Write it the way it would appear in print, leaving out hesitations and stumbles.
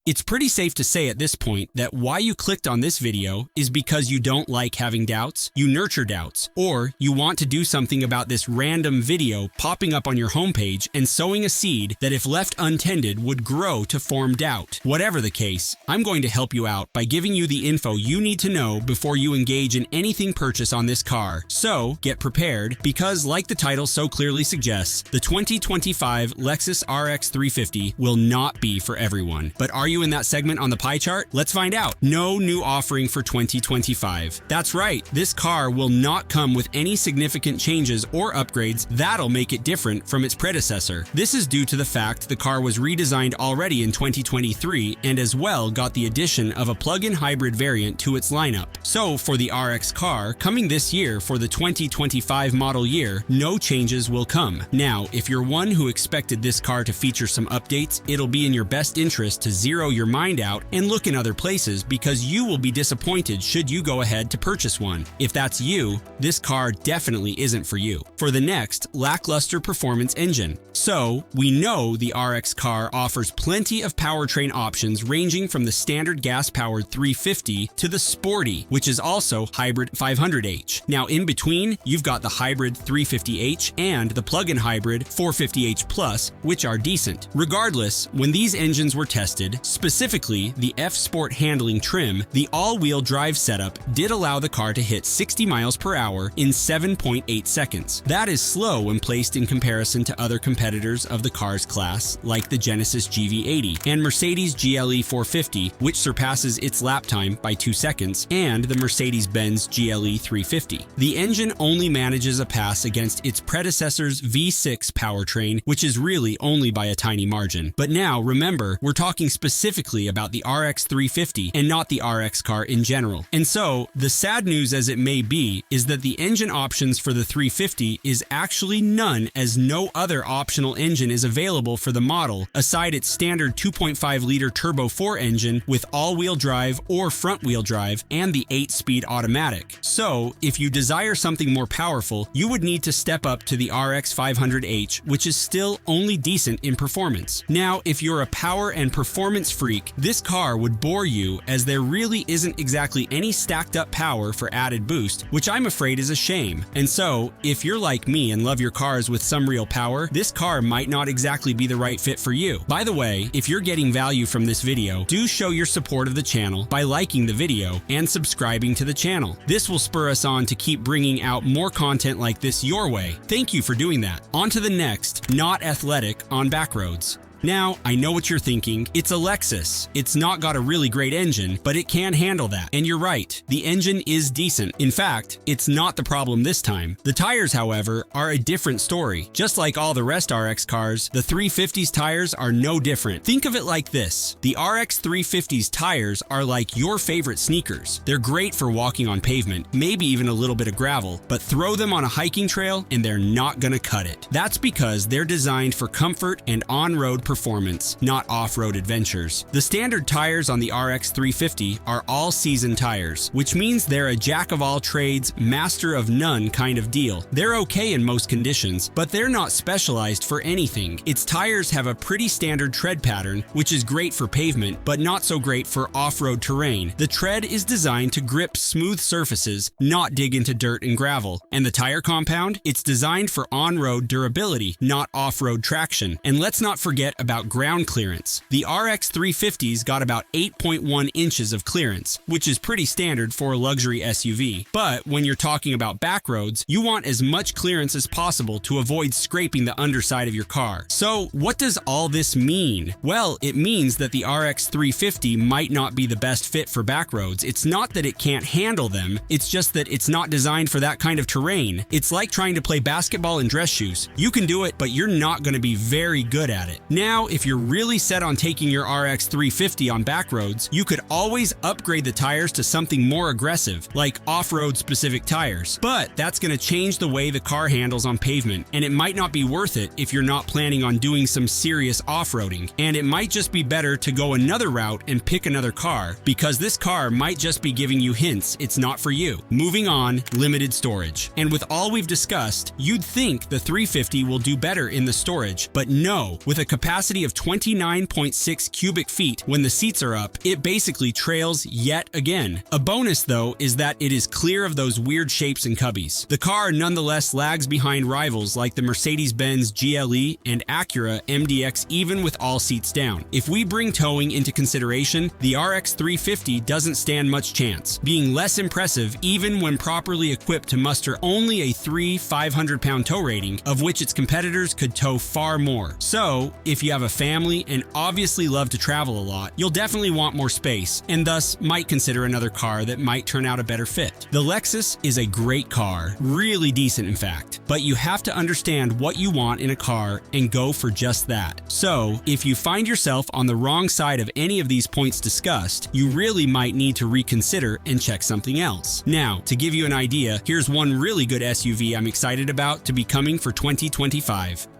It's pretty safe to say at this point that why you clicked on this video is because you don't like having doubts, you nurture doubts, or you want to do something about this random video popping up on your homepage and sowing a seed that if left untended would grow to form doubt. Whatever the case, I'm going to help you out by giving you the info you need to know before you engage in anything purchase on this car. So get prepared because, like the title so clearly suggests, the 2025 Lexus RX 350 will not be for everyone. But are you in that segment on the pie chart? Let's find out. No new offering for 2025. That's right, this car will not come with any significant changes or upgrades that'll make it different from its predecessor. This is due to the fact the car was redesigned already in 2023 and as well got the addition of a plug-in hybrid variant to its lineup. So for the RX car coming this year for the 2025 model year, no changes will come. Now, if you're one who expected this car to feature some updates, it'll be in your best interest to zero your mind out and look in other places because you will be disappointed should you go ahead to purchase one. If that's you, this car definitely isn't for you. For the next, lackluster performance engine. So, we know the RX car offers plenty of powertrain options ranging from the standard gas-powered 350 to the sporty, which is also hybrid 500h. Now in between, you've got the hybrid 350h and the plug-in hybrid 450h Plus, which are decent. Regardless, when these engines were tested, specifically the F-Sport handling trim, the all-wheel drive setup did allow the car to hit 60 miles per hour in 7.8 seconds. That is slow when placed in comparison to other competitors of the car's class, like the Genesis GV80 and Mercedes GLE 450, which surpasses its lap time by 2 seconds, and the Mercedes-Benz GLE 350. The engine only manages a pass against its predecessor's V6 powertrain, which is really only by a tiny margin. But now, remember, we're talking specifically about the RX 350 and not the RX car in general. And so, the sad news as it may be is that the engine options for the 350 is actually none, as no other optional engine is available for the model aside its standard 2.5-liter Turbo 4 engine with all-wheel drive or front-wheel drive and the 8-speed automatic. So, if you desire something more powerful, you would need to step up to the RX 500h, which is still only decent in performance. Now, if you're a power and performance freak, this car would bore you as there really isn't exactly any stacked up power for added boost, which I'm afraid is a shame. And so, if you're like me and love your cars with some real power, this car might not exactly be the right fit for you. By the way, if you're getting value from this video, do show your support of the channel by liking the video and subscribing to the channel. This will spur us on to keep bringing out more content like this your way. Thank you for doing that. On to the next, not athletic on back roads. Now, I know what you're thinking, it's a Lexus. It's not got a really great engine, but it can handle that. And you're right, the engine is decent. In fact, it's not the problem this time. The tires, however, are a different story. Just like all the rest RX cars, the 350's tires are no different. Think of it like this. The RX 350's tires are like your favorite sneakers. They're great for walking on pavement, maybe even a little bit of gravel, but throw them on a hiking trail and they're not gonna cut it. That's because they're designed for comfort and on-road performance, not off-road adventures. The standard tires on the RX 350 are all-season tires, which means they're a jack-of-all-trades, master-of-none kind of deal. They're okay in most conditions, but they're not specialized for anything. Its tires have a pretty standard tread pattern, which is great for pavement, but not so great for off-road terrain. The tread is designed to grip smooth surfaces, not dig into dirt and gravel. And the tire compound? It's designed for on-road durability, not off-road traction. And let's not forget about ground clearance. The RX 350's got about 8.1 inches of clearance, which is pretty standard for a luxury SUV. But when you're talking about back roads, you want as much clearance as possible to avoid scraping the underside of your car. So what does all this mean? Well, it means that the RX 350 might not be the best fit for back roads. It's not that it can't handle them, it's just that it's not designed for that kind of terrain. It's like trying to play basketball in dress shoes. You can do it, but you're not going to be very good at it. Now, if you're really set on taking your RX 350 on back roads, you could always upgrade the tires to something more aggressive, like off-road specific tires. But that's going to change the way the car handles on pavement, and it might not be worth it if you're not planning on doing some serious off-roading. And it might just be better to go another route and pick another car, because this car might just be giving you hints it's not for you. Moving on, limited storage. And with all we've discussed, you'd think the 350 will do better in the storage, but no, with a capacity capacity of 29.6 cubic feet when the seats are up, it basically trails yet again. A bonus though is that it is clear of those weird shapes and cubbies. The car nonetheless lags behind rivals like the Mercedes-Benz GLE and Acura MDX even with all seats down. If we bring towing into consideration, the RX 350 doesn't stand much chance, being less impressive even when properly equipped to muster only a 500-pound tow rating, of which its competitors could tow far more. So, if you have a family and obviously love to travel a lot, you'll definitely want more space, and thus might consider another car that might turn out a better fit. The Lexus is a great car, really decent in fact, but you have to understand what you want in a car and go for just that. So, if you find yourself on the wrong side of any of these points discussed, you really might need to reconsider and check something else. Now, to give you an idea, here's one really good SUV I'm excited about to be coming for 2025.